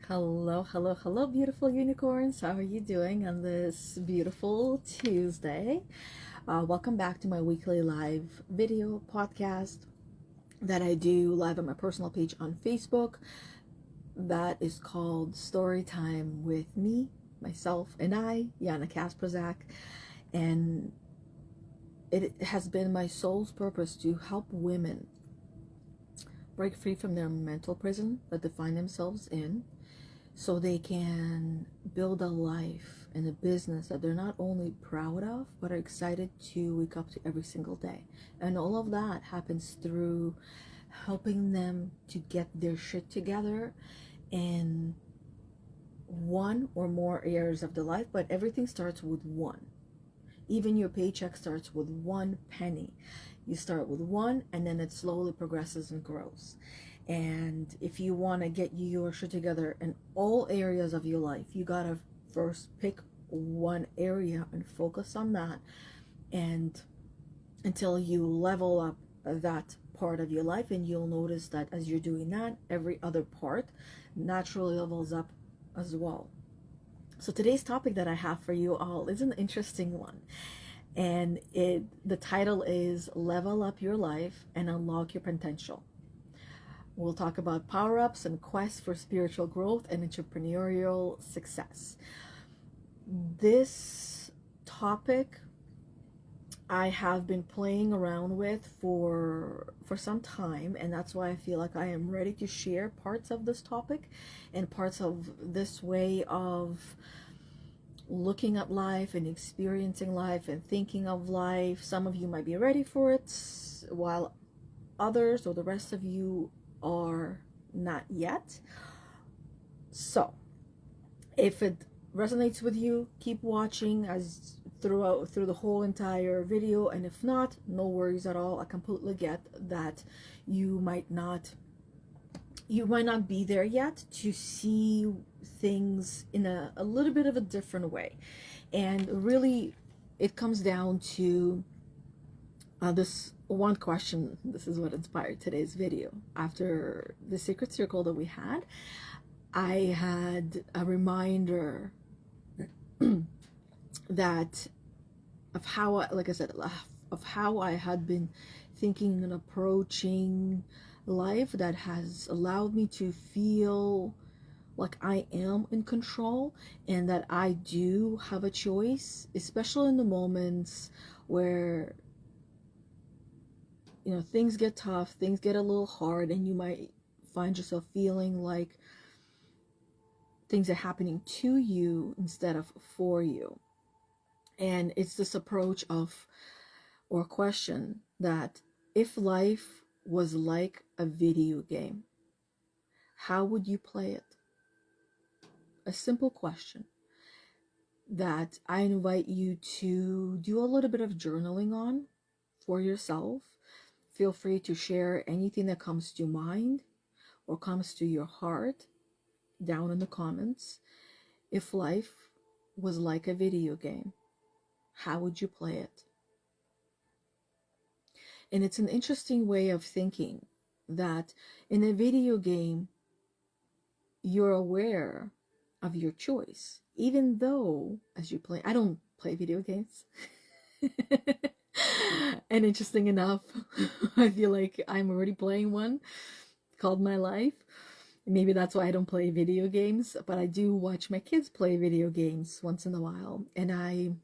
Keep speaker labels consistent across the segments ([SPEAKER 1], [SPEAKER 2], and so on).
[SPEAKER 1] Hello, beautiful unicorns. How are you doing on this beautiful Tuesday? Welcome back to my weekly live video podcast that I do live on my personal page on Facebook. That is called Story Time with me, myself, and I, Yana Kasperczak. And it has been my soul's purpose to help women break free from their mental prison that they find themselves in, so they can build a life and a business that they're not only proud of, but are excited to wake up to every single day. And all of that happens through helping them to get their shit together in one or more areas of their life, but everything starts with one. Even your paycheck starts with 1 penny. You start with one, and then it slowly progresses and grows. And if you want to get your shit together in all areas of your life, you gotta first pick one area and focus on that, and until you level up that part of your life. And you'll notice that as you're doing that, every other part naturally levels up as well. So today's topic that I have for you all is an interesting one. And the title is Level Up Your Life and Unlock Your Potential. We'll talk about power-ups and quests for spiritual growth and entrepreneurial success. This topic I have been playing around with for some time, and that's why I feel like I am ready to share parts of this topic and parts of this way of looking at life and experiencing life and thinking of life. Some of you might be ready for it, while others or the rest of you are not yet. So if it resonates with you, keep watching through the whole entire video, and if not, no worries at all. I completely get that you might not be there yet to see things in a little bit of a different way. And really it comes down to this one question. This is what inspired today's video. After the secret circle that we had, I had a reminder that of how I had been thinking and approaching life that has allowed me to feel like I am in control and that I do have a choice, especially in the moments where things get tough, things get a little hard, and you might find yourself feeling like things are happening to you instead of for you. And it's this approach of, or question, that if life was like a video game, how would you play it? A simple question that I invite you to do a little bit of journaling on for yourself. Feel free to share anything that comes to mind or comes to your heart down in the comments. If life was like a video game, how would you play it? And it's an interesting way of thinking that in a video game, you're aware of your choice, even though as you play, I don't play video games. And interesting enough, I feel like I'm already playing one called my life. Maybe that's why I don't play video games, but I do watch my kids play video games once in a while, and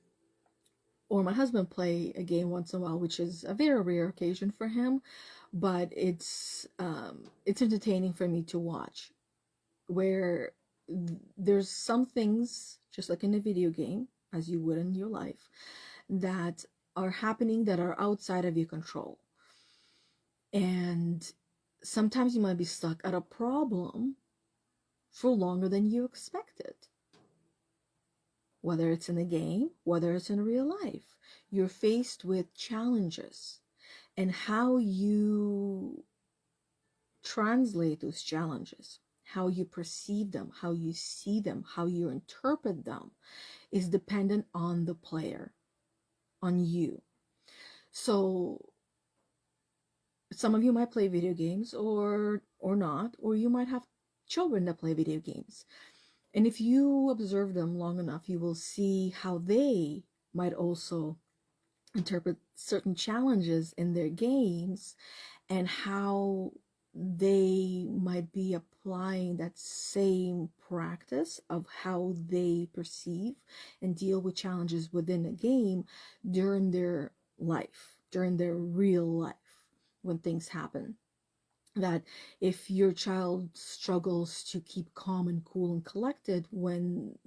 [SPEAKER 1] or my husband play a game once in a while, which is a very rare occasion for him, but it's entertaining for me to watch, where there's some things, just like in a video game, as you would in your life, that are happening that are outside of your control. And sometimes you might be stuck at a problem for longer than you expected. Whether it's in a game, whether it's in real life, you're faced with challenges, and how you translate those challenges, how you perceive them, how you see them, how you interpret them, is dependent on the player, on you. So some of you might play video games or not, or you might have children that play video games. And if you observe them long enough, you will see how they might also interpret certain challenges in their games, and how they might be applying that same practice of how they perceive and deal with challenges within a game during their life, during their real life, when things happen. That if your child struggles to keep calm and cool and collected when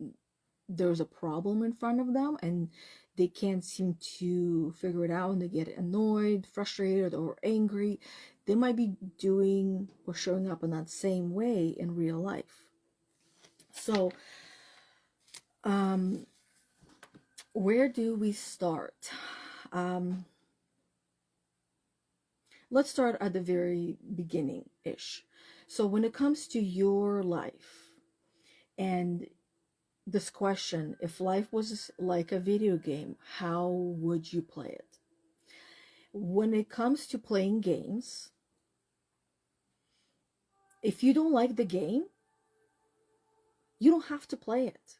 [SPEAKER 1] there's a problem in front of them and they can't seem to figure it out and they get annoyed, frustrated, or angry, they might be doing or showing up in that same way in real life. So, where do we start? Let's start at the very beginning-ish. So when it comes to your life and this question, if life was like a video game, how would you play it? When it comes to playing games, if you don't like the game, you don't have to play it.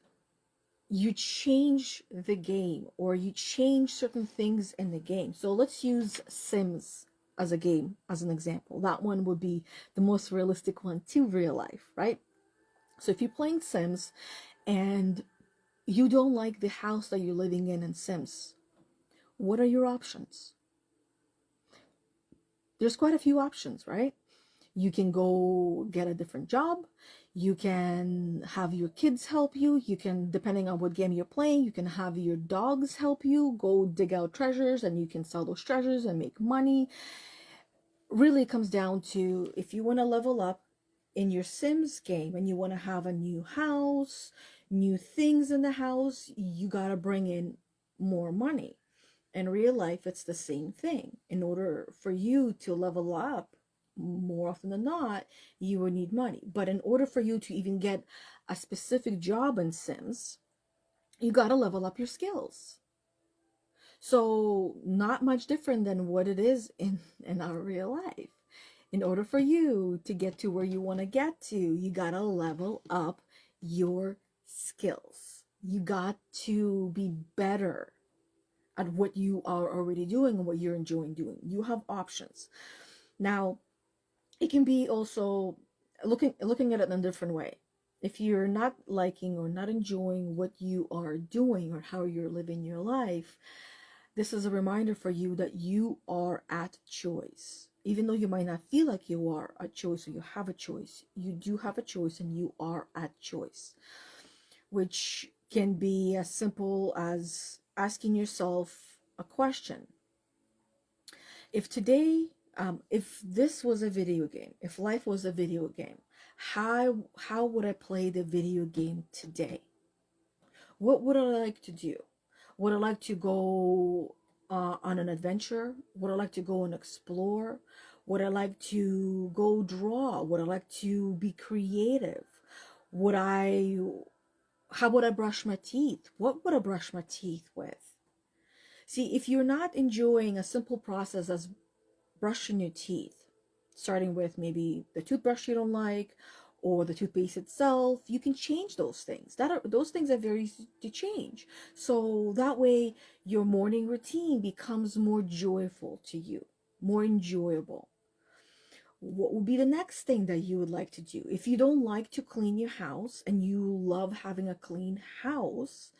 [SPEAKER 1] You change the game, or you change certain things in the game. So let's use Sims as a game as an example. That one would be the most realistic one to real life, right? So if you're playing Sims and you don't like the house that you're living in Sims, what are your options? There's quite a few options, right? You can go get a different job. You can have your kids help you. You can, depending on what game you're playing, you can have your dogs help you go dig out treasures, and you can sell those treasures and make money. Really, it comes down to, if you want to level up in your Sims game and you want to have a new house, new things in the house, you got to bring in more money. In real life, it's the same thing. In order for you to level up, more often than not, you will need money. But in order for you to even get a specific job in Sims, you got to level up your skills. So not much different than what it is in our real life. In order for you to get to where you want to get to, you got to level up your skills. You got to be better at what you are already doing and what you're enjoying doing. You have options. Now, it can be also looking at it in a different way. If you're not liking or not enjoying what you are doing or how you're living your life, this is a reminder for you that you are at choice. Even though you might not feel like you are at choice or you have a choice, you do have a choice and you are at choice. Which can be as simple as asking yourself a question. If today, if this was a video game, if life was a video game, how would I play the video game today? What would I like to do? Would I like to go on an adventure? Would I like to go and explore? Would I like to go draw? Would I like to be creative? How would I brush my teeth? What would I brush my teeth with? See, if you're not enjoying a simple process as brushing your teeth, starting with maybe the toothbrush you don't like or the toothpaste itself, you can change those things. Those things are very easy to change. So that way your morning routine becomes more joyful to you, more enjoyable. What would be the next thing that you would like to do? If you don't like to clean your house and you love having a clean house,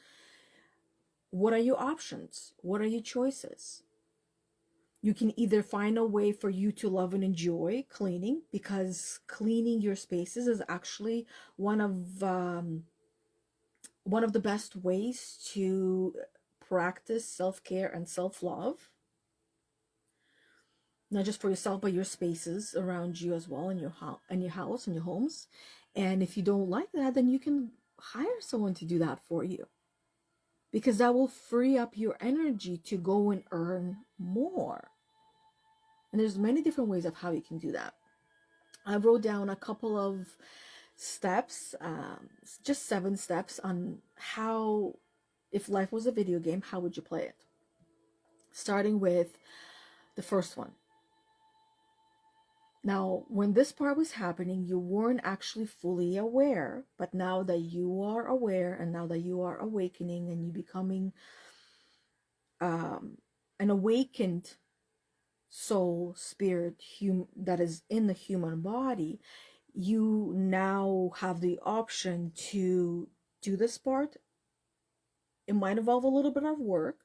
[SPEAKER 1] what are your options? What are your choices? You can either find a way for you to love and enjoy cleaning, because cleaning your spaces is actually one of the best ways to practice self-care and self-love. Not just for yourself, but your spaces around you as well, in your house and your homes. And if you don't like that, then you can hire someone to do that for you, because that will free up your energy to go and earn more. And there's many different ways of how you can do that. I wrote down a couple of steps, just 7 steps on how, if life was a video game, how would you play it? Starting with the first one. Now, when this part was happening, you weren't actually fully aware, but now that you are aware and now that you are awakening and you becoming an awakened soul, spirit, that is in the human body, you now have the option to do this part. It might involve a little bit of work,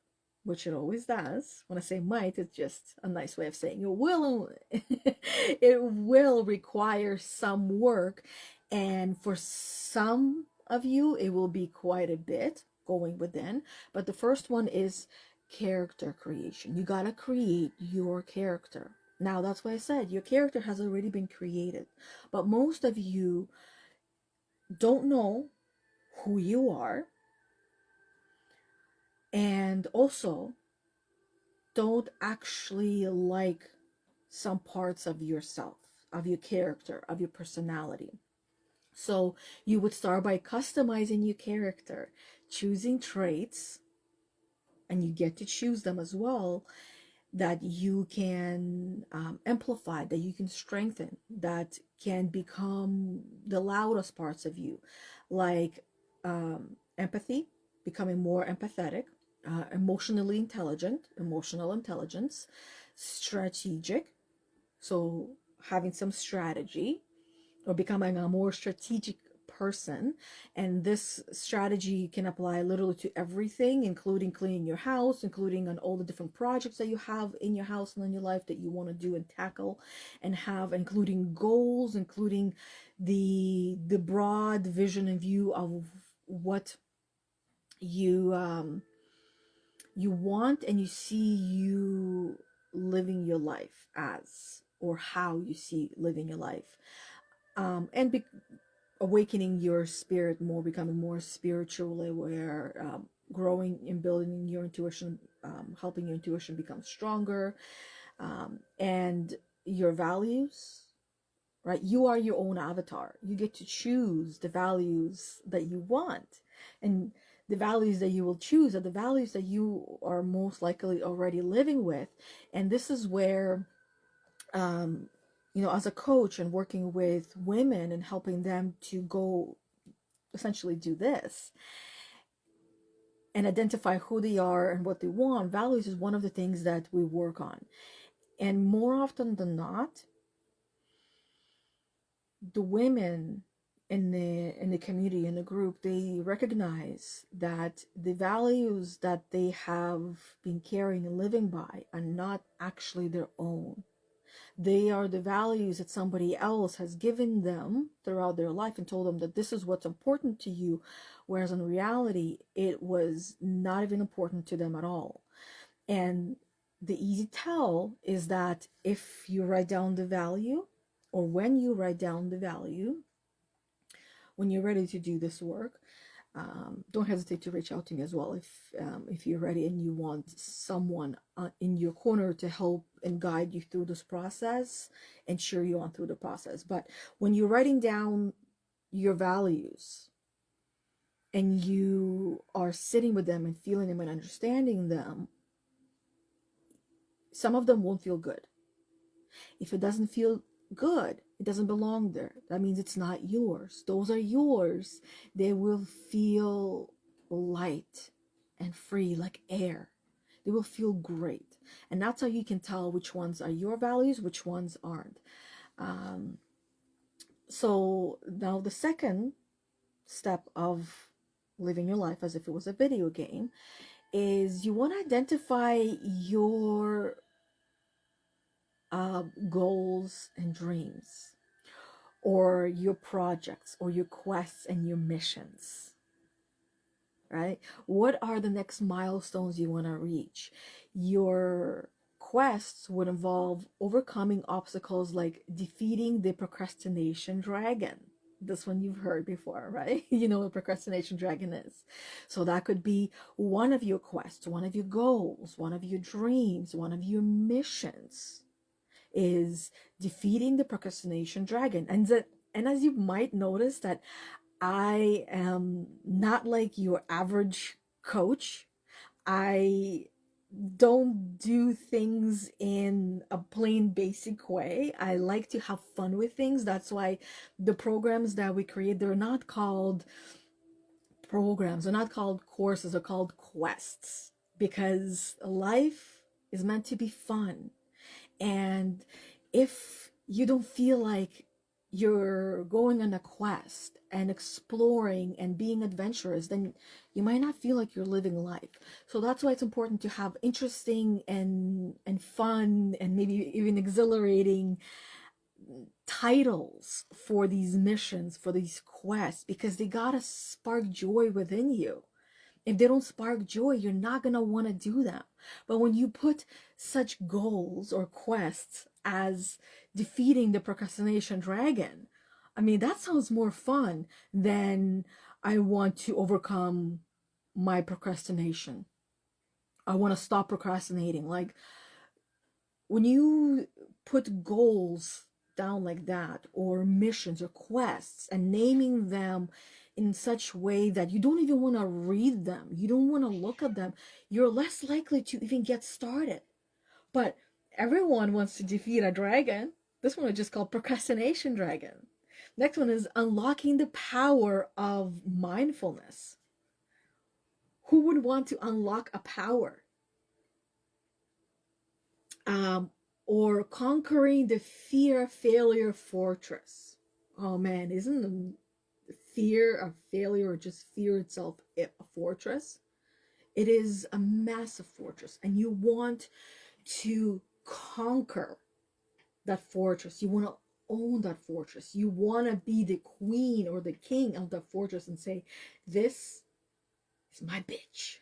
[SPEAKER 1] which it always does. When I say might, it's just a nice way of saying it will. It will require some work, and for some of you, it will be quite a bit going within. But the first one is character creation. You gotta create your character. Now, that's why I said your character has already been created, but most of you don't know who you are, and also don't actually like some parts of yourself, of your character, of your personality. So you would start by customizing your character, choosing traits, and you get to choose them as well, that you can amplify, that you can strengthen, that can become the loudest parts of you, like empathy, becoming more empathetic, emotionally intelligent, emotional intelligence, strategic, so having some strategy, or becoming a more strategic person. And this strategy can apply literally to everything, including cleaning your house, including on all the different projects that you have in your house and in your life that you want to do and tackle and have, including goals, including the broad vision and view of what you you want and you see you living your life as, or how you see living your life, and awakening your spirit more, becoming more spiritually aware, growing and building your intuition, helping your intuition become stronger, and your values, right? You are your own avatar. You get to choose the values that you want, and the values that you will choose are the values that you are most likely already living with. And this is where, as a coach and working with women and helping them to go essentially do this and identify who they are and what they want, values is one of the things that we work on. And more often than not, the women in the community, in the group, they recognize that the values that they have been carrying and living by are not actually their own. They are the values that somebody else has given them throughout their life and told them that this is what's important to you, whereas in reality, it was not even important to them at all. And the easy tell is that if you write down the value, or when you write down the value, when you're ready to do this work, don't hesitate to reach out to me as well if you're ready and you want someone in your corner to help and guide you through this process and cheer you on through the process. But when you're writing down your values and you are sitting with them and feeling them and understanding them, some of them won't feel good. If it doesn't feel good, it doesn't belong there. That means it's not yours. Those are yours. They will feel light and free like air. They will feel great. And that's how you can tell which ones are your values, which ones aren't. So now the second step of living your life as if it was a video game is you want to identify your goals and dreams, or your projects, or your quests and your missions, right? What are the next milestones you want to reach? Your quests would involve overcoming obstacles like defeating the procrastination dragon. This one you've heard before, right? You know what procrastination dragon is. So that could be one of your quests, one of your goals, one of your dreams, one of your missions, is defeating the procrastination dragon. And as you might notice, that I am not like your average coach. I don't do things in a plain basic way. I like to have fun with things. That's why the programs that we create, they're not called programs, they're not called courses, they're called quests, because life is meant to be fun. And if you don't feel like you're going on a quest and exploring and being adventurous, then you might not feel like you're living life. So that's why it's important to have interesting and fun and maybe even exhilarating titles for these missions, for these quests, because they gotta spark joy within you. If they don't spark joy, you're not going to want to do them. But when you put such goals or quests as defeating the procrastination dragon, I mean, that sounds more fun than I want to overcome my procrastination. I want to stop procrastinating. Like, when you put goals down like that, or missions or quests, and naming them in such way that you don't even want to read them, you don't want to look at them, you're less likely to even get started. But everyone wants to defeat a dragon. This one is just called procrastination dragon. Next one is unlocking the power of mindfulness. Who would want to unlock a power? um, or conquering the fear of failure fortress. Oh man, isn't the fear of failure, or just fear itself, a fortress? It is a massive fortress, and you want to conquer that fortress. You want to own that fortress. You want to be the queen or the king of that fortress and say, this is my bitch.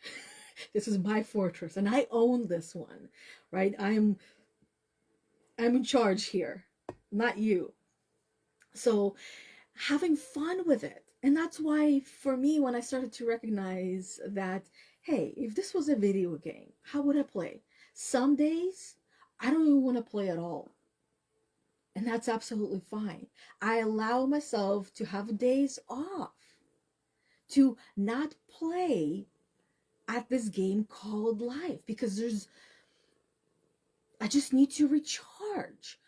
[SPEAKER 1] This is my fortress, and I own this one, right? I'm in charge here, not you. So having fun with it. And that's why for me, when I started to recognize that, hey, if this was a video game, how would I play? Some days I don't even want to play at all. And that's absolutely fine. I allow myself to have days off, to not play at this game called life, because I just need to recharge.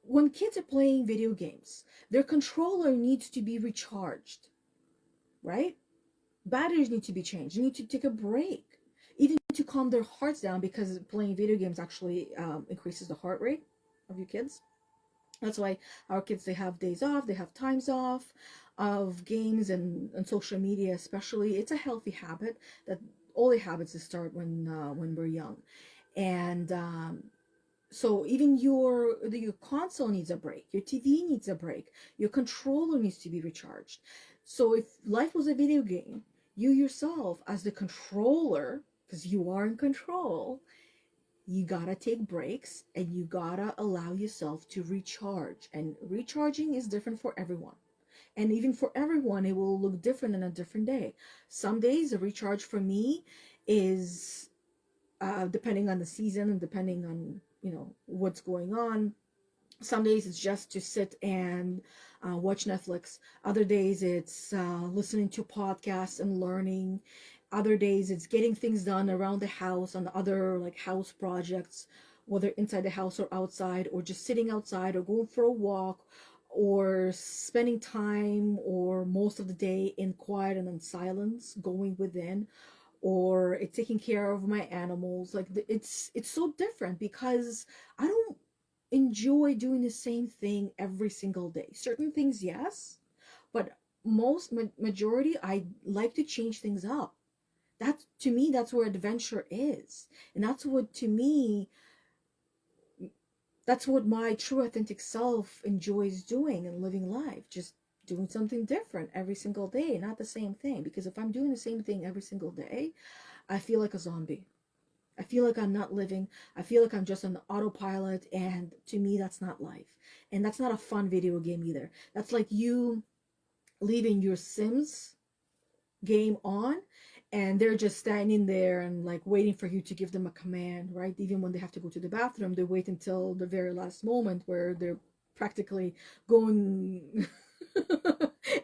[SPEAKER 1] When kids are playing video games, their controller needs to be recharged, right? Batteries need to be changed. You need to take a break, even to calm their hearts down, because playing video games actually increases the heart rate of your kids. That's why our kids, they have days off, they have times off of games and social media especially. It's a healthy habit that all the habits start when we're young. And so even your console needs a break, your TV needs a break, your controller needs to be recharged. So if life was a video game, you yourself as the controller, because you are in control, you gotta take breaks and you gotta allow yourself to recharge. And recharging is different for everyone. And even for everyone, it will look different on a different day. Some days a recharge for me is depending on the season and depending on what's going on. Some days it's just to sit and watch Netflix. Other days it's listening to podcasts and learning. Other days it's getting things done around the house on other like house projects, whether inside the house or outside, or just sitting outside or going for a walk, or spending time or most of the day in quiet and in silence, going within, or it's taking care of my animals. Like it's so different, because I don't enjoy doing the same thing every single day. Certain things, yes, but majority, I like to change things up. That's, to me, that's where adventure is, and that's what my true authentic self enjoys doing and living life. Just doing something different every single day, not the same thing. Because if I'm doing the same thing every single day, I feel like a zombie. I feel like I'm not living. I feel like I'm just on autopilot. And to me, that's not life. And that's not a fun video game either. That's like you leaving your Sims game on, and they're just standing there and like waiting for you to give them a command, right? Even when they have to go to the bathroom, they wait until the very last moment where they're practically going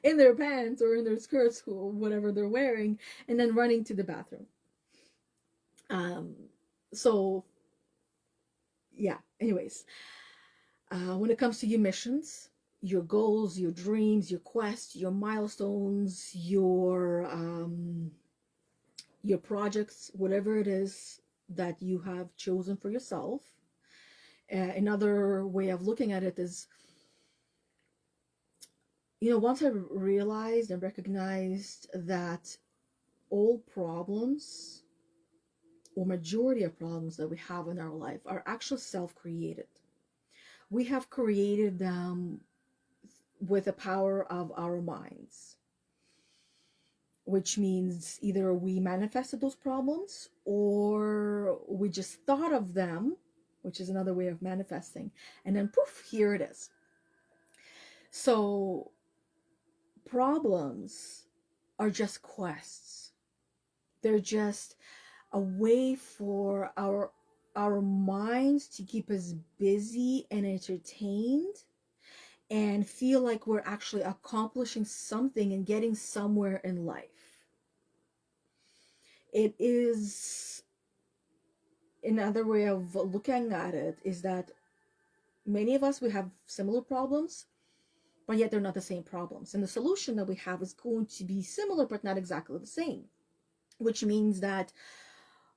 [SPEAKER 1] in their pants or in their skirts or whatever they're wearing, and then running to the bathroom. So yeah, anyways, when it comes to your missions, your goals, your dreams, your quests, your milestones, your projects, whatever it is that you have chosen for yourself. Another way of looking at it is, once I realized and recognized that all problems, or majority of problems that we have in our life, are actually self-created. We have created them with the power of our minds, which means either we manifested those problems or we just thought of them, which is another way of manifesting, and then poof, here it is. So problems are just quests. They're just a way for our minds to keep us busy and entertained and feel like we're actually accomplishing something and getting somewhere in life. It is another way of looking at it is that many of us, we have similar problems, but yet they're not the same problems. And the solution that we have is going to be similar, but not exactly the same, which means that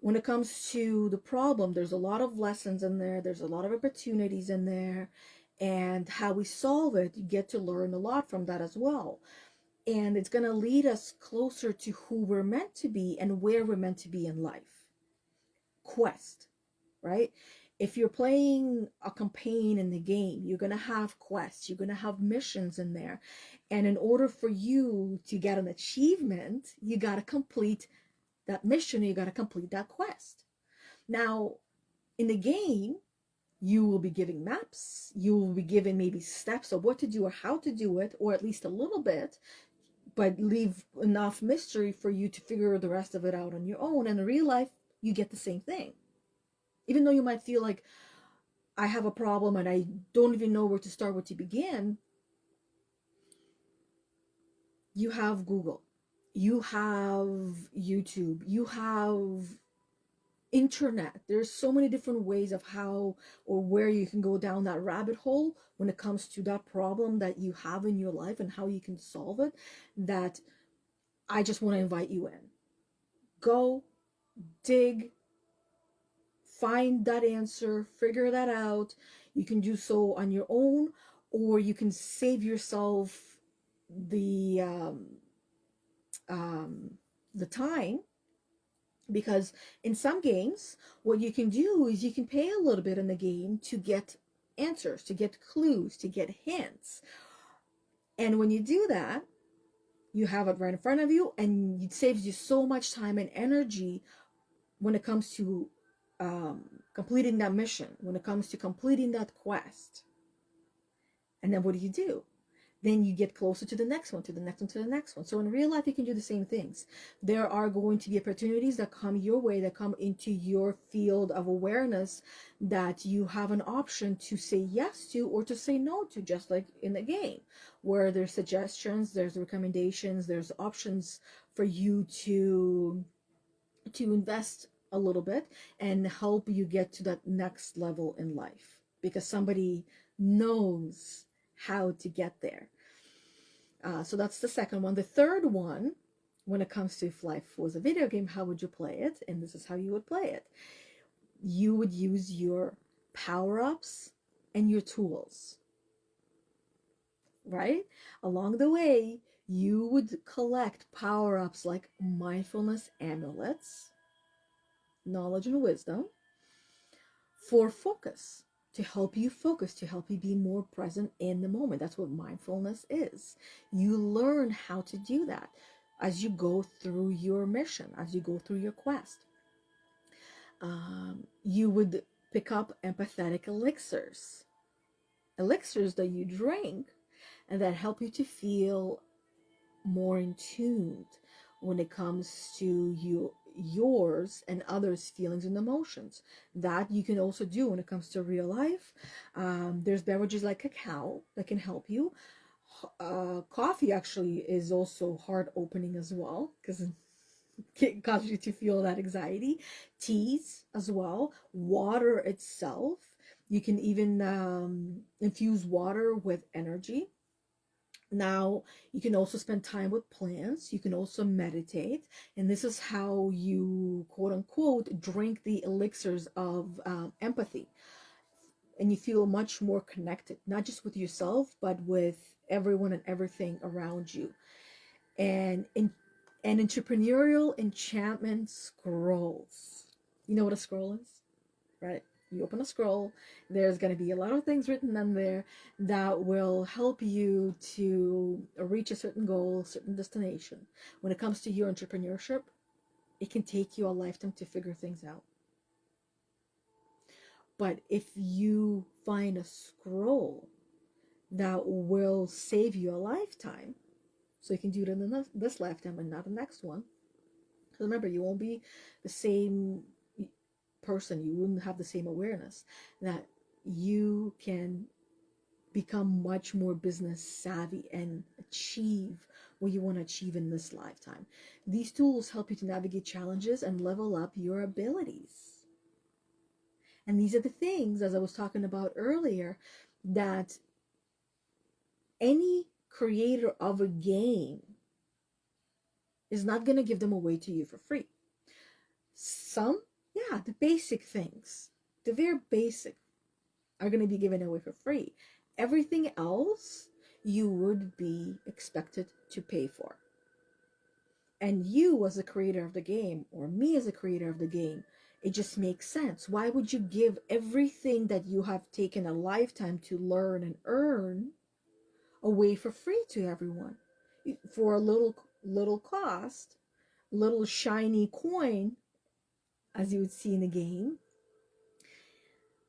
[SPEAKER 1] when it comes to the problem, there's a lot of lessons in there. There's a lot of opportunities in there. And how we solve it, you get to learn a lot from that as well. And it's going to lead us closer to who we're meant to be and where we're meant to be in life. Quest, right? If you're playing a campaign in the game, you're going to have quests, you're going to have missions in there. And in order for you to get an achievement, you got to complete that mission, you got to complete that quest. Now, in the game, you will be giving maps, you will be given maybe steps of what to do or how to do it, or at least a little bit, but leave enough mystery for you to figure the rest of it out on your own. And in real life, you get the same thing. Even though you might feel like, I have a problem and I don't even know where to start, where to begin, you have Google, you have YouTube, you have internet. There's so many different ways of how or where you can go down that rabbit hole when it comes to that problem that you have in your life and how you can solve it, that I just want to invite you in. Go, dig, find that answer, figure that out. You can do so on your own, or you can save yourself the time, because in some games what you can do is you can pay a little bit in the game to get answers, to get clues, to get hints. And when you do that, you have it right in front of you, and it saves you so much time and energy when it comes to completing that mission, when it comes to completing that quest. And then what do? Then you get closer to the next one, to the next one, to the next one. So in real life, you can do the same things. There are going to be opportunities that come your way, that come into your field of awareness, that you have an option to say yes to or to say no to, just like in the game, where there's suggestions, there's recommendations, there's options for you to invest a little bit and help you get to that next level in life, because somebody knows how to get there. So that's the second one. The third one, when it comes to if life was a video game, how would you play it? And this is how you would play it. You would use your power-ups and your tools, right? Along the way, you would collect power-ups like mindfulness amulets, knowledge and wisdom, for focus, to help you focus, to help you be more present in the moment. That's what mindfulness is. You learn how to do that as you go through your mission, as you go through your quest. You would pick up empathetic elixirs that you drink and that help you to feel more in tune when it comes to yours and others' feelings and emotions. That you can also do when it comes to real life. There's beverages like cacao that can help you. Coffee actually is also heart opening as well, because cause you to feel that anxiety. Teas as well, water itself. You can even infuse water with energy. Now, you can also spend time with plants. You can also meditate. And this is how you, quote unquote, drink the elixirs of empathy. And you feel much more connected, not just with yourself, but with everyone and everything around you. And an entrepreneurial enchantment scrolls. You know what a scroll is, right? You open a scroll, there's going to be a lot of things written on there that will help you to reach a certain goal, certain destination. When it comes to your entrepreneurship, it can take you a lifetime to figure things out. But if you find a scroll that will save you a lifetime, so you can do it in this lifetime and not the next one. Because remember, you won't be the same person. You wouldn't have the same awareness. That you can become much more business savvy and achieve what you want to achieve in this lifetime. These tools help you to navigate challenges and level up your abilities. And these are the things, as I was talking about earlier, that any creator of a game is not going to give them away to you for free. Some, yeah, the basic things, the very basic, are going to be given away for free. Everything else you would be expected to pay for. And you as a creator of the game, or me as a creator of the game, it just makes sense. Why would you give everything that you have taken a lifetime to learn and earn away for free to everyone? For a little cost, little shiny coin, as you would see in the game,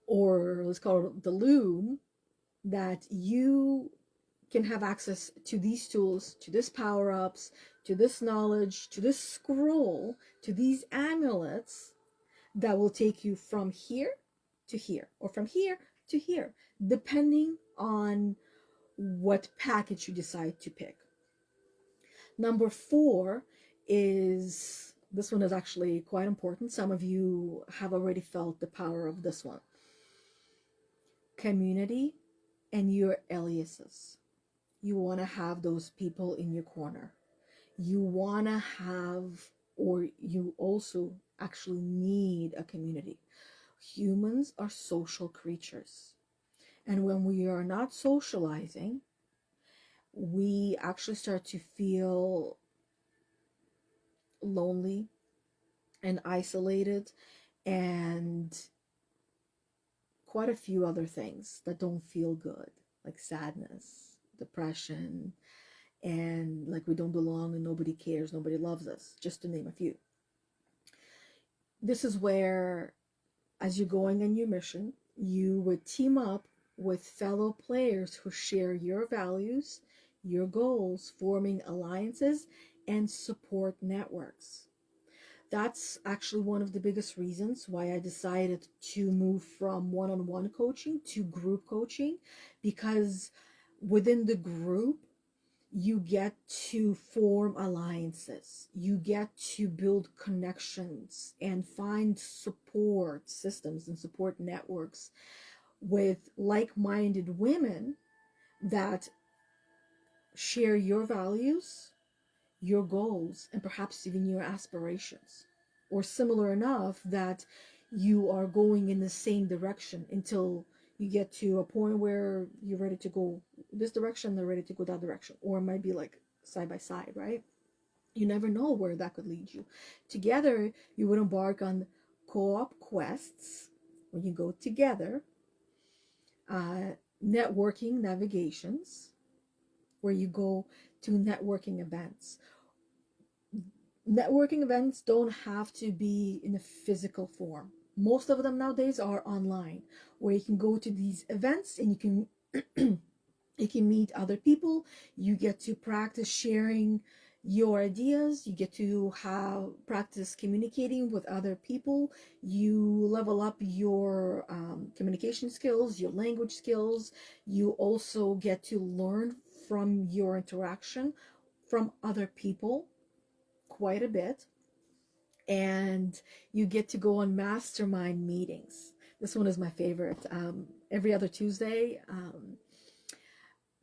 [SPEAKER 1] or let's call it the loom, that you can have access to these tools, to this power-ups, to this knowledge, to this scroll, to these amulets that will take you from here to here, or from here to here, depending on what package you decide to pick. Number 4 is, this one is actually quite important. Some of you have already felt the power of this one. Community and your aliases. You want to have those people in your corner. You want to have, or you also actually need a community. Humans are social creatures. And when we are not socializing, we actually start to feel lonely and isolated, and quite a few other things that don't feel good, like sadness, depression, and like we don't belong and nobody cares, nobody loves us, just to name a few. This is where, as you're going on your mission, you would team up with fellow players who share your values, your goals, forming alliances and support networks. That's actually one of the biggest reasons why I decided to move from one-on-one coaching to group coaching, because within the group, you get to form alliances, you get to build connections and find support systems and support networks with like-minded women that share your values, your goals, and perhaps even your aspirations, or similar enough that you are going in the same direction until you get to a point where you're ready to go this direction, they're ready to go that direction, or it might be like side by side, right? You never know where that could lead you. Together, you would embark on co-op quests when you go together, networking navigations, where you go to networking events. Networking events don't have to be in a physical form. Most of them nowadays are online, where you can go to these events and you can you can meet other people. You get to practice sharing your ideas. You get to have practice communicating with other people. You level up your communication skills, your language skills. You also get to learn from your interaction from other people quite a bit. and you get to go on mastermind meetings. This one is my favorite. Every other Tuesday.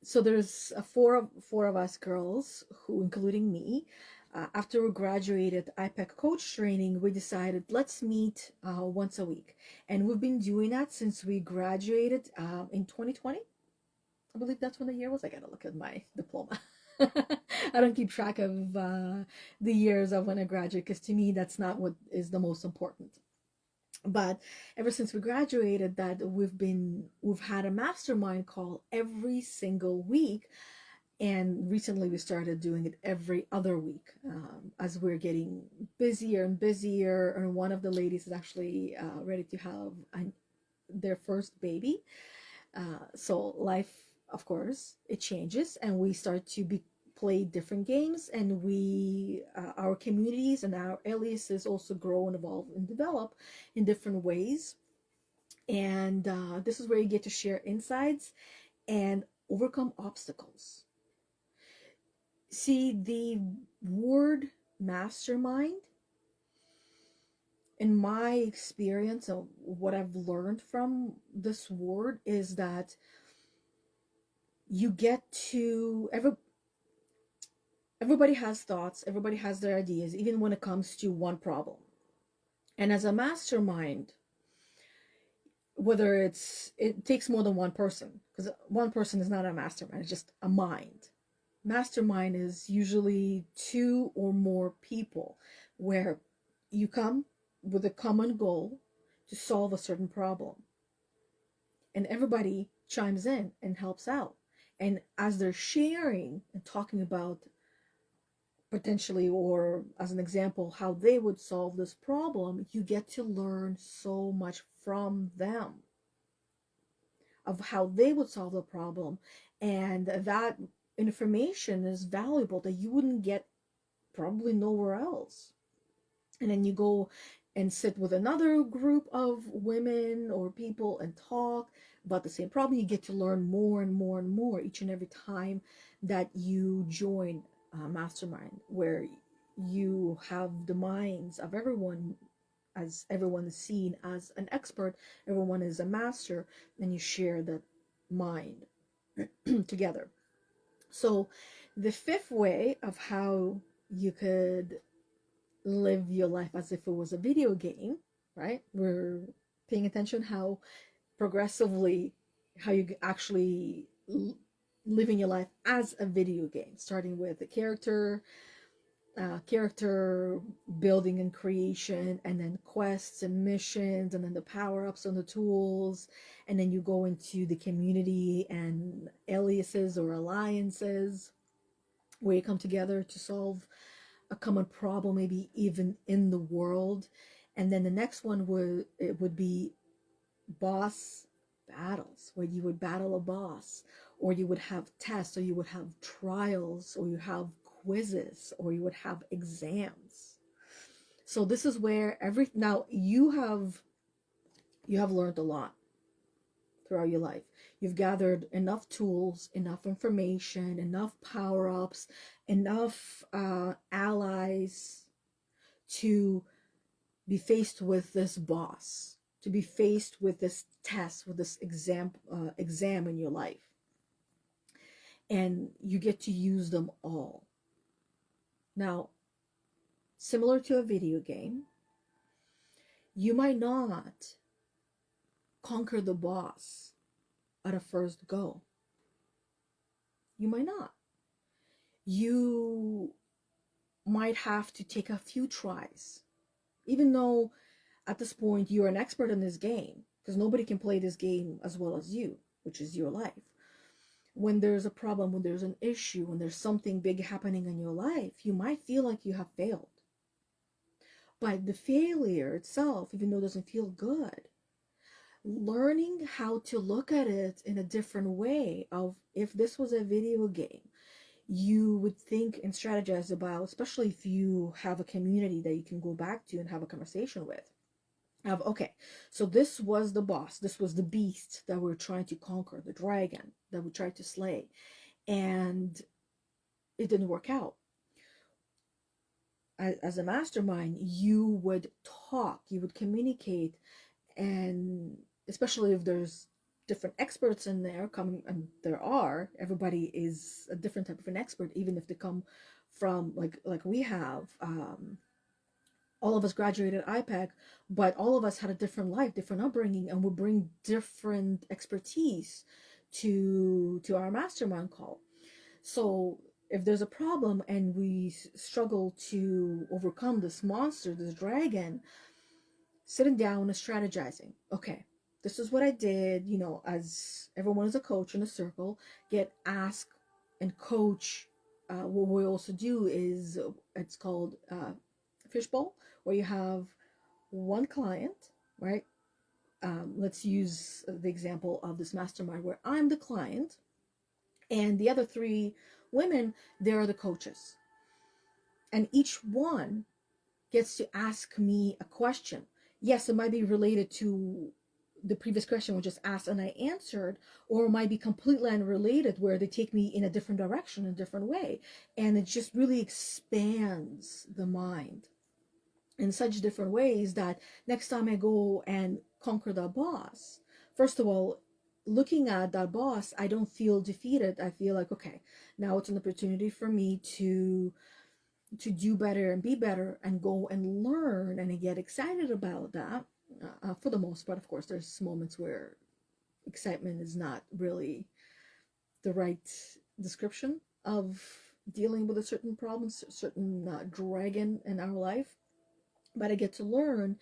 [SPEAKER 1] So there's four of us girls, who, including me, after we graduated IPEC coach training, we decided let's meet once a week, and we've been doing that since we graduated in 2020. I believe that's when the year was. I gotta look at my diploma. I don't keep track of the years of when I graduated, because to me that's not what is the most important. But ever since we graduated, that we've had a mastermind call every single week, and recently we started doing it every other week, as we're getting busier and busier. And one of the ladies is actually ready to have their first baby. So life, of course, it changes, and we start to play different games, and we our communities and our aliases also grow and evolve and develop in different ways. And this is where you get to share insights and overcome obstacles. See, the word mastermind, in my experience of what I've learned from this word, is that you get to everybody has thoughts, everybody has their ideas, even when it comes to one problem. And as a mastermind, whether it takes more than one person, because one person is not a mastermind, it's just a mind. Mastermind is usually two or more people, where you come with a common goal to solve a certain problem, and everybody chimes in and helps out. And as they're sharing and talking about potentially, or as an example, how they would solve this problem, you get to learn so much from them of how they would solve the problem. And that information is valuable, that you wouldn't get probably nowhere else. And then you go and sit with another group of women or people and talk about the same problem. You get to learn more and more and more each and every time that you join a mastermind, where you have the minds of everyone, as everyone is seen as an expert, everyone is a master, and you share that mind together. So the fifth way of how you could live your life as if it was a video game, right? We're paying attention how progressively, how you actually living your life as a video game, starting with the character building and creation, and then quests and missions, and then the power-ups and the tools, and then you go into the community and aliases or alliances, where you come together to solve a common problem, maybe even in the world. And then the next one would be boss battles, where you would battle a boss, or you would have tests, or you would have trials, or you have quizzes, or you would have exams. So this is where now you have learned a lot throughout your life. You've gathered enough tools, enough information, enough power-ups, enough allies to be faced with this boss, to be faced with this test, with this exam in your life. And you get to use them all. Now, similar to a video game, you might not conquer the boss at a first go. You might not. You might have to take a few tries, even though at this point you're an expert in this game, because nobody can play this game as well as you, which is your life. When there's a problem, when there's an issue, when there's something big happening in your life, you might feel like you have failed. But the failure itself, even though it doesn't feel good, learning how to look at it in a different way, of if this was a video game, you would think and strategize about, especially if you have a community that you can go back to and have a conversation with. Okay, so this was the boss, this was the beast that we're trying to conquer, the dragon that we tried to slay, and it didn't work out. as a mastermind, you would talk, you would communicate, and especially if there's different experts in there coming, and there are, everybody is a different type of an expert, even if they come from like we have, all of us graduated IPAC, but all of us had a different life, different upbringing, and we bring different expertise to our mastermind call. So if there's a problem and we struggle to overcome this monster, this dragon, sitting down and strategizing. Okay, this is what I did, as everyone is a coach in a circle, get asked and coach. What we also do is, it's called fishbowl, where you have one client, right? Let's use the example of this mastermind where I'm the client and the other three women, they're the coaches. And each one gets to ask me a question. Yes, it might be related to the previous question we just asked and I answered, or it might be completely unrelated where they take me in a different direction, a different way. And it just really expands the mind in such different ways that next time I go and conquer that boss, first of all, looking at that boss, I don't feel defeated. I feel like, okay, now it's an opportunity for me to do better and be better and go and learn and get excited about that. For the most part, of course, there's moments where excitement is not really the right description of dealing with a certain problem, certain dragon in our life. But I get to learn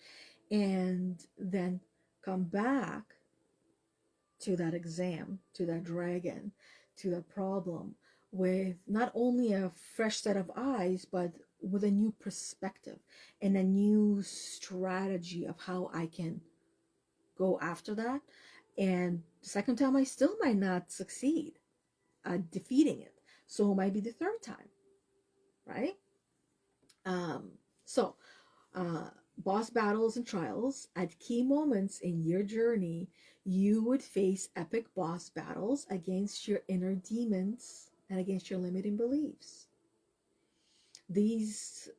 [SPEAKER 1] and then come back to that exam, to that dragon, to that problem with not only a fresh set of eyes, but with a new perspective and a new strategy of how I can go after that. And the second time, I still might not succeed at defeating it. So it might be the third time, right? So, boss battles and trials. At key moments in your journey, you would face epic boss battles against your inner demons and against your limiting beliefs. These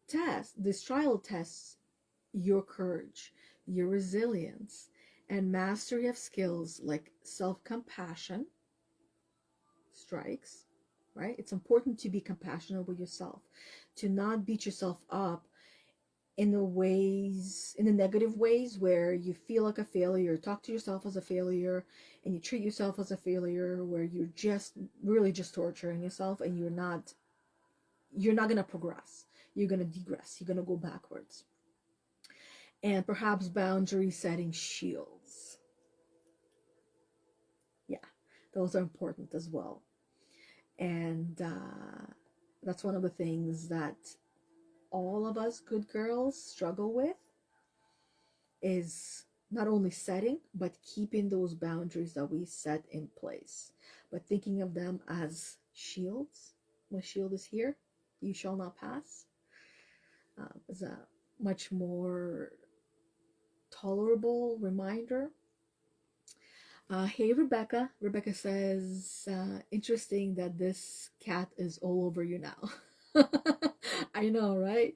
[SPEAKER 1] trial tests your courage, your resilience, and mastery of skills like self-compassion strikes, right? It's important to be compassionate with yourself, to not beat yourself up in the negative ways where you feel like a failure, talk to yourself as a failure, and you treat yourself as a failure, where you're just really just torturing yourself, and you're not going to progress. You're going to degress. You're going to go backwards. And perhaps boundary setting shields. Yeah, those are important as well. And that's one of the things that all of us good girls struggle with, is not only setting but keeping those boundaries that we set in place, but thinking of them as shields. My shield is here, you shall not pass, is a much more tolerable reminder. Hey Rebecca says, interesting that this cat is all over you now. I know, right?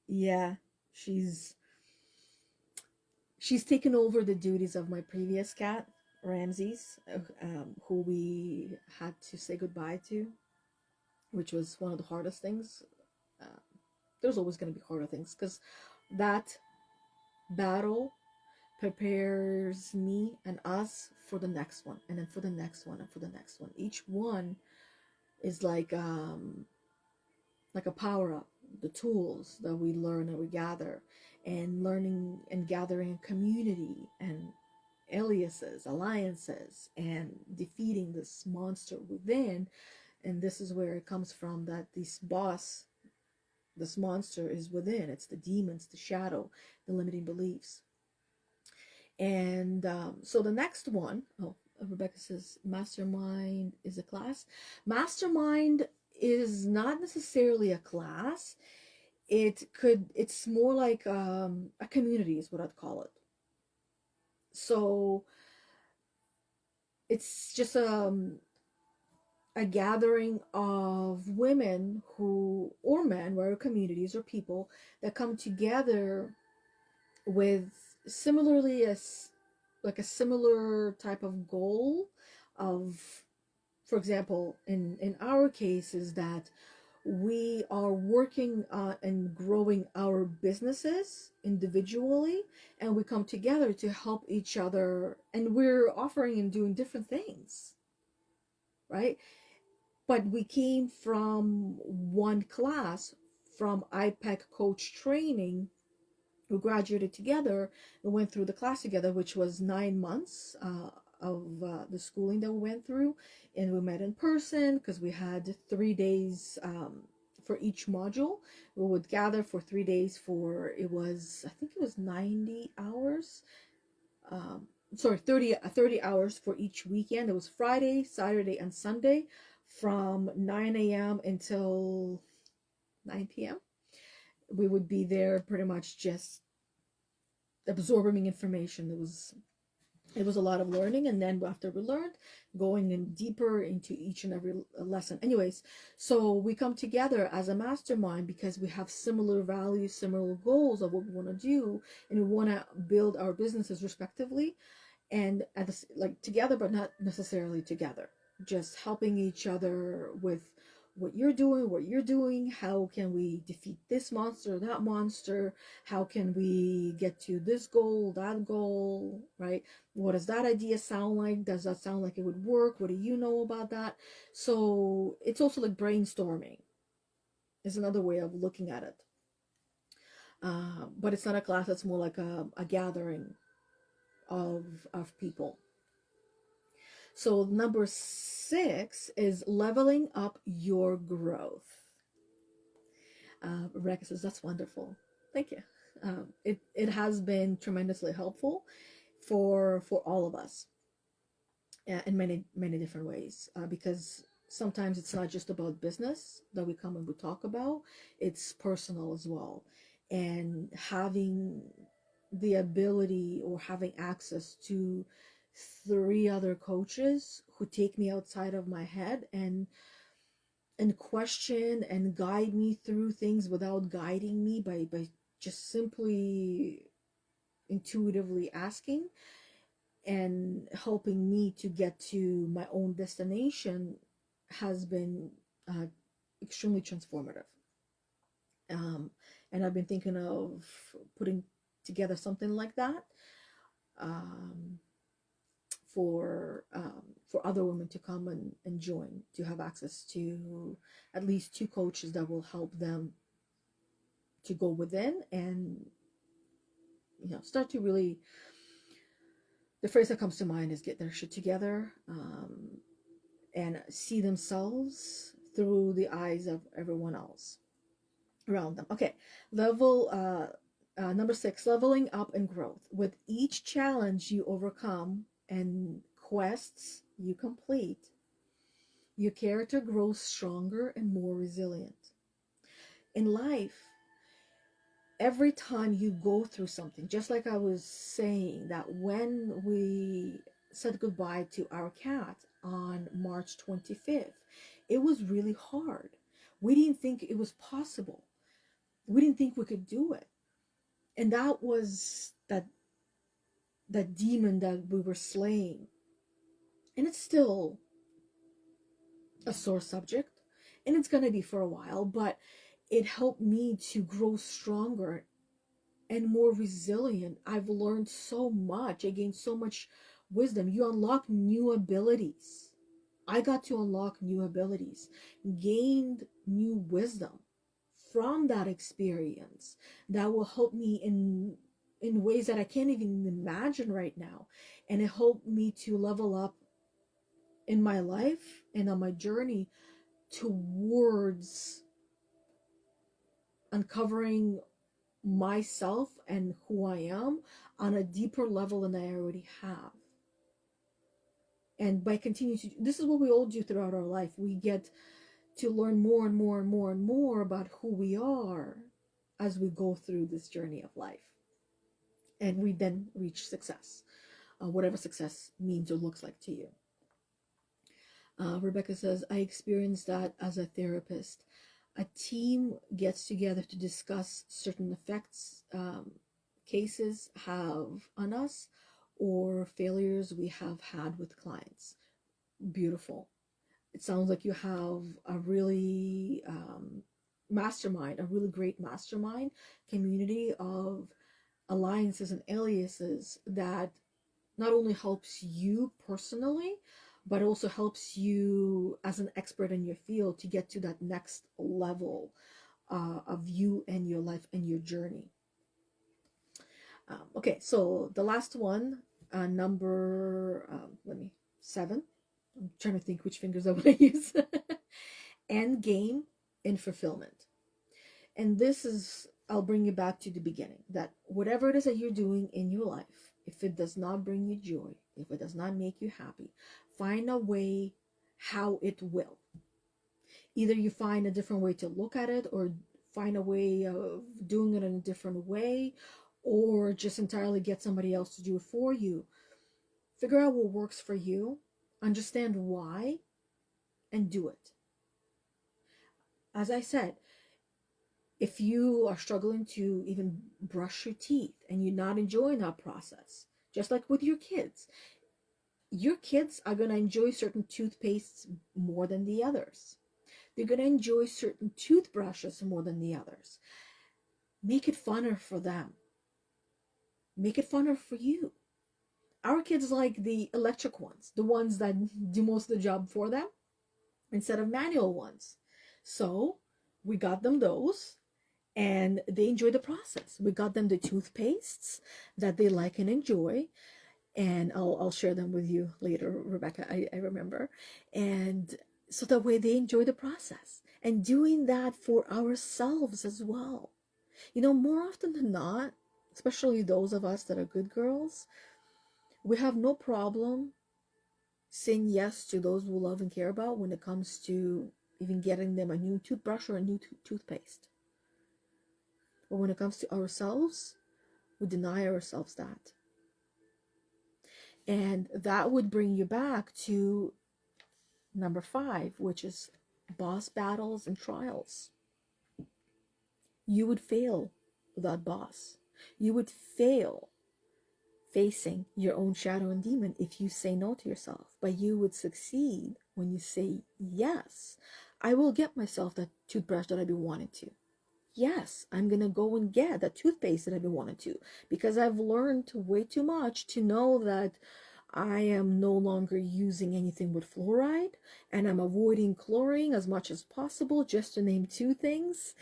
[SPEAKER 1] Yeah, she's taken over the duties of my previous cat, Ramses, who we had to say goodbye to, which was one of the hardest things. There's always going to be harder things, because that battle prepares me and us for the next one, and then for the next one, and for the next one. Each one is like a power-up, the tools that we learn and we gather, and learning and gathering a community and alliances, and defeating this monster within. And this is where it comes from, that this monster is within. It's the demons, the shadow, the limiting beliefs. And so the next one, Rebecca says mastermind is a class. Mastermind is not necessarily a class. It's more like a community is what I'd call it. So it's just a gathering of women who, or men, or communities or people that come together with similarly as like a similar type of goal of, for example, in our case is that we are working and growing our businesses individually, and we come together to help each other, and we're offering and doing different things, right? But we came from one class, from IPEC coach training. We graduated together and went through the class together, which was 9 months of the schooling that we went through. And we met in person because we had 3 days for each module. We would gather for 3 days for, it was, I think it was 90 hours. Sorry, 30 hours for each weekend. It was Friday, Saturday, and Sunday from 9 a.m. until 9 p.m. We would be there pretty much just absorbing information. It was a lot of learning, and then after we learned, going in deeper into each and every lesson. Anyways, so we come together as a mastermind because we have similar values, similar goals of what we want to do, and we want to build our businesses respectively, and at the, like together, but not necessarily together. Just helping each other with what you're doing, how can we defeat this monster, that monster, how can we get to this goal, that goal, right? What does that idea sound like? Does that sound like it would work? What do you know about that? So it's also like brainstorming is another way of looking at it. But it's not a class, it's more like a gathering of people. So number 6 is leveling up your growth. Rebecca says, that's wonderful. Thank you. It has been tremendously helpful for all of us in many different ways, because sometimes it's not just about business that we come and we talk about, it's personal as well. And having the ability or having access to 3 other coaches who take me outside of my head and question and guide me through things without guiding me by just simply intuitively asking and helping me to get to my own destination has been extremely transformative. And I've been thinking of putting together something like that for other women to come and join, to have access to at least 2 coaches that will help them to go within and start to really, the phrase that comes to mind is get their shit together, and see themselves through the eyes of everyone else around them. Okay, number 6, leveling up and growth. With each challenge you overcome and quests you complete, your character grows stronger and more resilient. In life, every time you go through something, just like I was saying, that when we said goodbye to our cat on March 25th, it was really hard. We didn't think it was possible. We didn't think we could do it. And that was that demon that we were slaying. And it's still a sore subject, and it's going to be for a while, but it helped me to grow stronger and more resilient. I've learned so much. I gained so much wisdom. You unlock new abilities. I got to unlock new abilities, gained new wisdom from that experience that will help me in ways that I can't even imagine right now. And it helped me to level up in my life and on my journey towards uncovering myself and who I am on a deeper level than I already have. And by continuing to, this is what we all do throughout our life. We get to learn more and more and more and more about who we are as we go through this journey of life. And we then reach success, whatever success means or looks like to you. Rebecca says, I experienced that as a therapist. A team gets together to discuss certain effects cases have on us or failures we have had with clients. Beautiful. It sounds like you have a really mastermind, a really great mastermind community of alliances and aliases that not only helps you personally, but also helps you as an expert in your field to get to that next level of you and your life and your journey. Okay, so the last one, number, let me, 7. I'm trying to think which fingers I want to use. End game in fulfillment. And this is, I'll bring you back to the beginning, that whatever it is that you're doing in your life, if it does not bring you joy, if it does not make you happy, find a way how it will. Either you find a different way to look at it, or find a way of doing it in a different way, or just entirely get somebody else to do it for you. Figure out what works for you, understand why, and do it. As I said, if you are struggling to even brush your teeth and you're not enjoying that process, just like with your kids are going to enjoy certain toothpastes more than the others. They're going to enjoy certain toothbrushes more than the others. Make it funner for them. Make it funner for you. Our kids like the electric ones, the ones that do most of the job for them, instead of manual ones. So we got them those, and they enjoy the process. We got them the toothpastes that they like and enjoy, and I'll share them with you later, Rebecca. I remember. And so that way they enjoy the process, and doing that for ourselves as well. You know, more often than not, especially those of us that are good girls, we have no problem saying yes to those we love and care about when it comes to even getting them a new toothbrush or a new toothpaste. But when it comes to ourselves, we deny ourselves that. And that would bring you back to number 5, which is boss battles and trials. You would fail without boss. You would fail facing your own shadow and demon if you say no to yourself. But you would succeed when you say yes. I will get myself that toothbrush that I've been wanting to. Yes, I'm going to go and get that toothpaste that I've been wanting to, because I've learned way too much to know that I am no longer using anything with fluoride, and I'm avoiding chlorine as much as possible, just to name 2 things.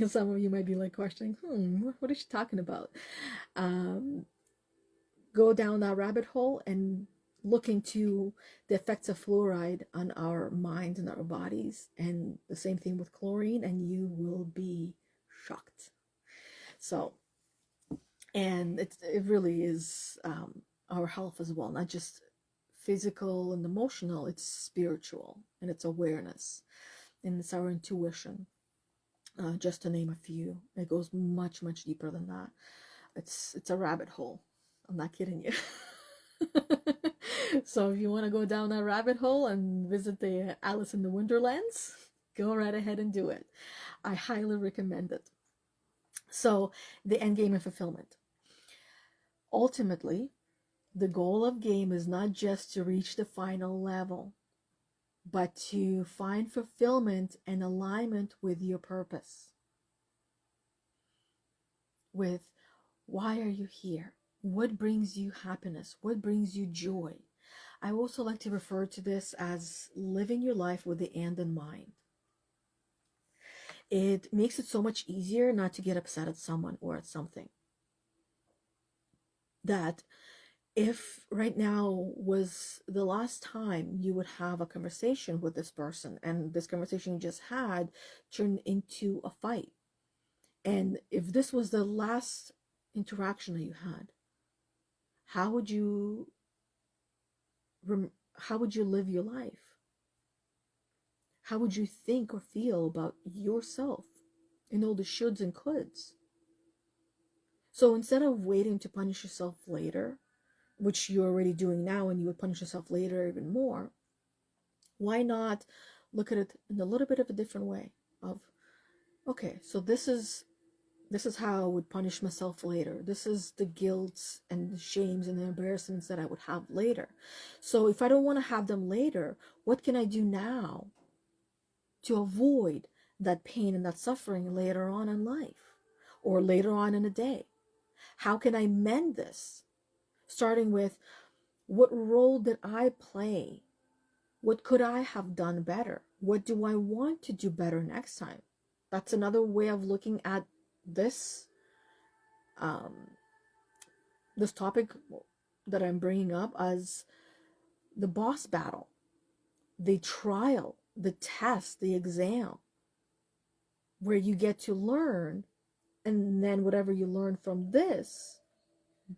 [SPEAKER 1] Some of you might be like questioning, what is she talking about? Go down that rabbit hole and look into the effects of fluoride on our minds and our bodies, and the same thing with chlorine, and you will be shocked. So, and it really is our health as well, not just physical and emotional, it's spiritual, and it's awareness, and it's our intuition, just to name a few. It goes much, much deeper than that. It's a rabbit hole. I'm not kidding you. So if you want to go down that rabbit hole and visit the Alice in the Wonderlands, go right ahead and do it. I highly recommend it. So the end game of fulfillment. Ultimately, the goal of game is not just to reach the final level, but to find fulfillment and alignment with your purpose. With why are you here? What brings you happiness? What brings you joy? I also like to refer to this as living your life with the end in mind. It makes it so much easier not to get upset at someone or at something. That if right now was the last time you would have a conversation with this person, and this conversation you just had turned into a fight, and if this was the last interaction that you had, how would you live your life? How would you think or feel about yourself and all the shoulds and coulds? So instead of waiting to punish yourself later, which you're already doing now, and you would punish yourself later even more, Why not look at it in a little bit of a different way of, okay, so this is how I would punish myself later. This is the guilt and the shames and the embarrassments that I would have later. So if I don't want to have them later, what can I do now to avoid that pain and that suffering later on in life or later on in a day? How can I mend this? Starting with, what role did I play? What could I have done better? What do I want to do better next time? That's another way of looking at this um, this topic that I'm bringing up as the boss battle, the trial, the test, the exam, where you get to learn, and then whatever you learn from this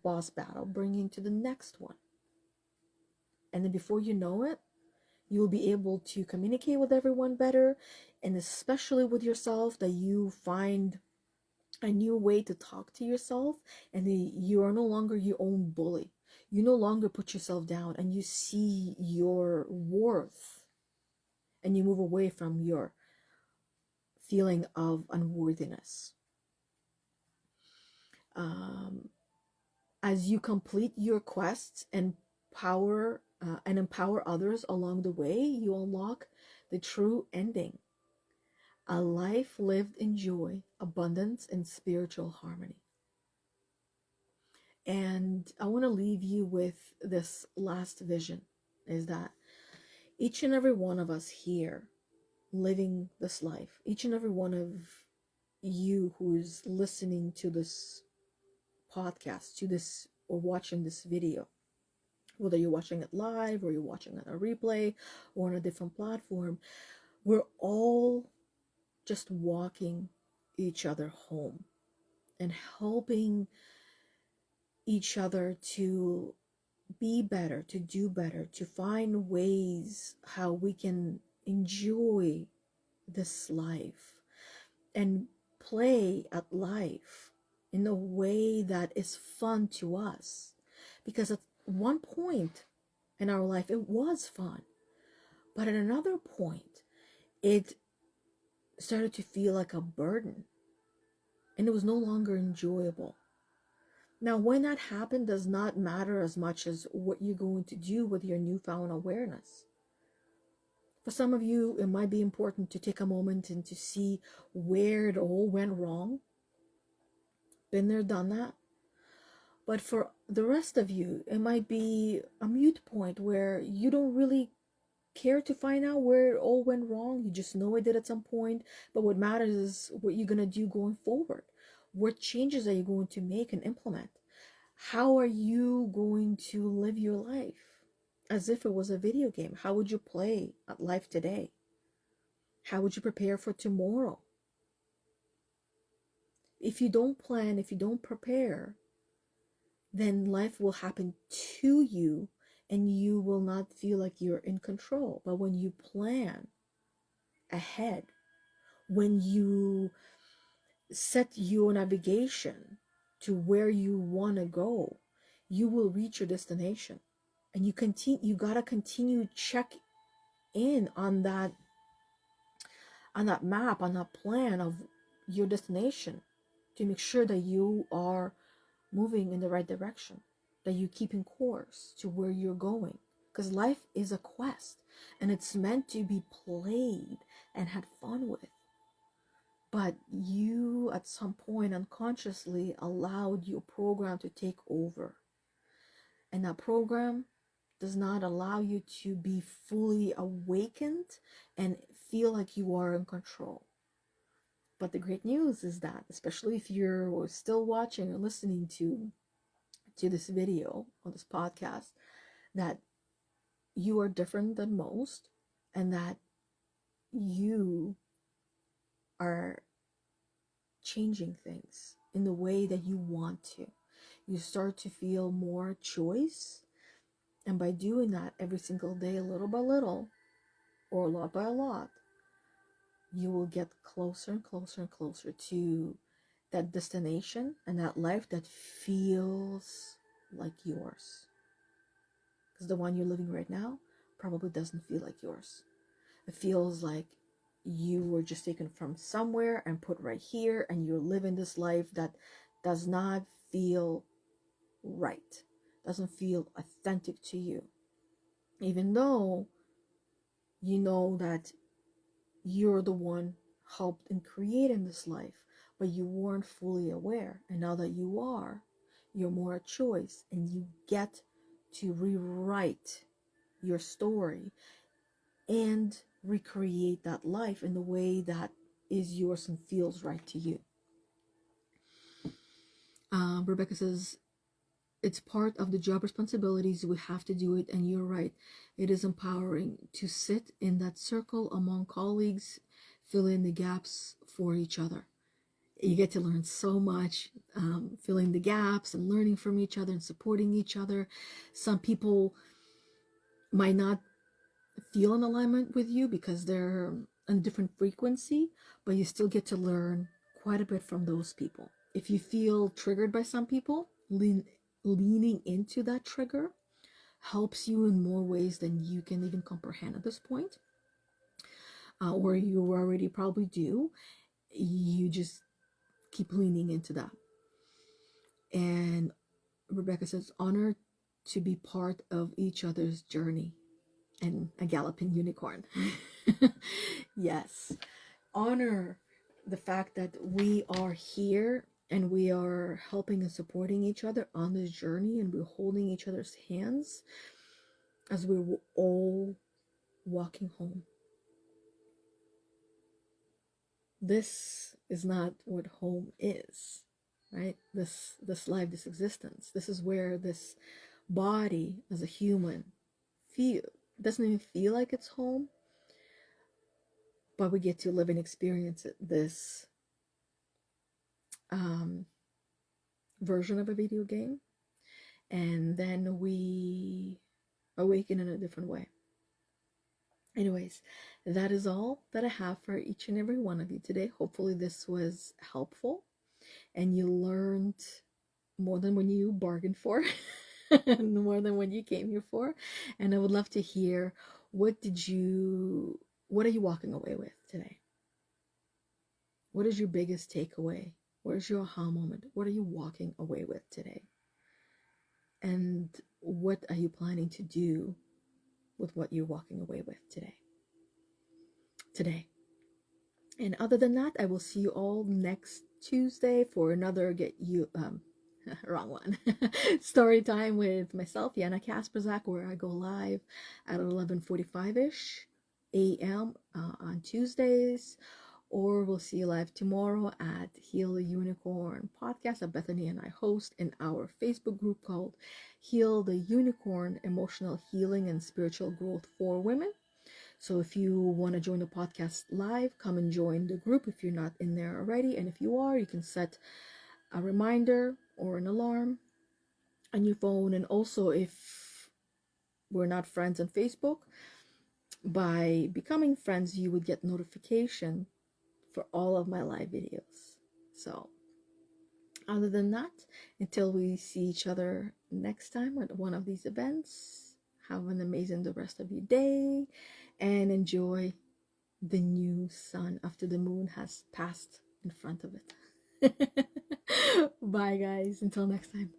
[SPEAKER 1] boss battle, bring you to the next one. And then before you know it, you'll be able to communicate with everyone better, and especially with yourself, that you find a new way to talk to yourself, and you are no longer your own bully. You no longer put yourself down, and you see your worth, and you move away from your feeling of unworthiness. As you complete your quests and empower others along the way, you unlock the true ending: a life lived in joy, abundance, and spiritual harmony. And I want to leave you with this last vision, is that each and every one of us here living this life, each and every one of you who's listening to this podcast, to this, or watching this video, whether you're watching it live or you're watching it on a replay or on a different platform, we're all just walking each other home and helping each other to be better, to do better, to find ways how we can enjoy this life and play at life in a way that is fun to us. Because at one point in our life, it was fun. But at another point, it started to feel like a burden, and it was no longer enjoyable. Now, when that happened does not matter as much as what you're going to do with your newfound awareness. For some of you, it might be important to take a moment and to see where it all went wrong. Been there, done that. But for the rest of you, it might be a mute point where you don't really care to find out where it all went wrong. You just know it did at some point. But what matters is what you're going to do going forward. What changes are you going to make and implement? How are you going to live your life as if it was a video game? How would you play at life today? How would you prepare for tomorrow? If you don't plan, if you don't prepare, then life will happen to you and you will not feel like you're in control. But when you plan ahead, when you set your navigation to where you want to go, you will reach your destination. And you gotta continue check in on that map, on that plan of your destination, to make sure that you are moving in the right direction, that you keep in course to where you're going. Because life is a quest, and it's meant to be played and had fun with. But you, at some point, unconsciously allowed your program to take over. And that program does not allow you to be fully awakened and feel like you are in control. But the great news is that, especially if you're still watching or listening to this video or this podcast, that you are different than most, and that you are changing things in the way that you want to. You start to feel more choice, and by doing that every single day, little by little, or a lot by a lot, you will get closer and closer and closer to that destination and that life that feels like yours. Because the one you're living right now probably doesn't feel like yours. it feels like you were just taken from somewhere and put right here, and you're living this life that does not feel right, doesn't feel authentic to you, even though you know that you're the one helped in creating this life, but you weren't fully aware. And now that you are, you're more a choice, and you get to rewrite your story and recreate that life in the way that is yours and feels right to you. Rebecca says, it's part of the job responsibilities. We have to do it. And you're right. It is empowering to sit in that circle among colleagues, fill in the gaps for each other. You get to learn so much, filling the gaps and learning from each other and supporting each other. Some people might not feel in alignment with you because they're on a different frequency, but you still get to learn quite a bit from those people. If you feel triggered by some people, leaning into that trigger helps you in more ways than you can even comprehend at this point, or you already probably do. You just keep leaning into that. And Rebecca says, honor to be part of each other's journey. And a galloping unicorn. Yes. Honor the fact that we are here and we are helping and supporting each other on this journey, and we're holding each other's hands as we're all walking home. This is not what home is, right? This life, this existence. This is where this body as a human doesn't even feel like it's home, but we get to live and experience this version of a video game, and then we awaken in a different way. Anyways, that is all that I have for each and every one of you today. Hopefully this was helpful and you learned more than when you bargained for, more than when you came here for. And I would love to hear, what are you walking away with today? What is your biggest takeaway? What is your aha moment? What are you walking away with today? And what are you planning to do with what you're walking away with today? And other than that, I will see you all next Tuesday for another wrong one, story time with myself, Yana Kasperczak, where I go live at 11:45ish a.m. On Tuesdays. Or we'll see you live tomorrow at Heal the Unicorn podcast that Bethany and I host in our Facebook group called Heal the Unicorn, Emotional Healing and Spiritual Growth for Women. So if you want to join the podcast live, come and join the group if you're not in there already. And if you are, you can set a reminder or an alarm on your phone. And also, if we're not friends on Facebook, by becoming friends, you would get notification for all of my live videos. So other than that, until we see each other next time at one of these events, have an amazing the rest of your day and enjoy the new sun after the moon has passed in front of it. Bye guys, until next time.